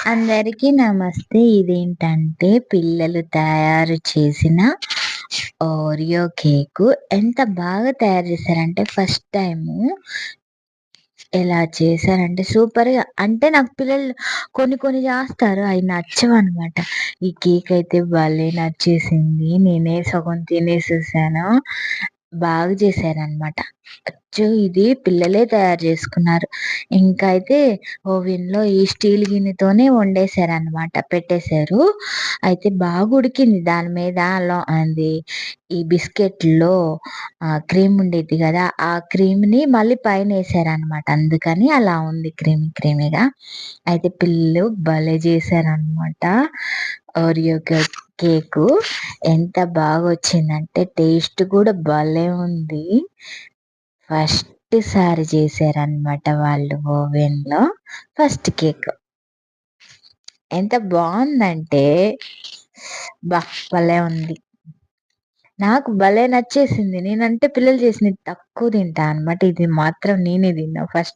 అందరికీ నమస్తే. ఇదేంటంటే పిల్లలు తయారు చేసిన ఓరియో కేకు ఎంత బాగా తయారు చేశారంటే ఫస్ట్ టైము ఎలా చేశారంటే సూపర్‌గా అంటే నాకు పిల్లలు కొన్ని కొన్ని చేస్తారు. అయి నచ్చవనమాట. ఈ కేక్ అయితే భలే నచ్చేసింది. నేనే సగం తినేసేసాను. బాగా చేశారనమాట. అచ్చు ఇది పిల్లలే తయారు చేసుకున్నారు. ఇంకా అయితే ఓవెన్‌లో ఈ స్టీల్ గిన్నెతోనే వండేశారనమాట. పెట్టేశారు. అయితే బాగా ఉడికింది. దాని మీద అది ఈ బిస్కెట్‌లో క్రీమ్ ఉండిద్ది గదా! ఆ క్రీమ్‌ని మళ్ళీ పైనేసారనమాట. అందుకని అలా ఉంది క్రీమీ క్రీమీగా. అయితే పిల్లలు భలే చేశారనమాట. ఓరియో కేకు ఎంత బాగొచ్చిందంటే టేస్ట్ కూడా భలే ఉంది. ఫస్ట్ సారి చేశారనమాట వాళ్ళు ఓవెన్‌లో ఫస్ట్ కేక్. ఎంత బావుందంటే భలే ఉంది. నాకు భలే నచ్చేసింది. నేనంటే పిల్లలు చేసినది తక్కువ తింటా అనమాట. ఇది మాత్రం నేనే తిన్నా ఫస్ట్.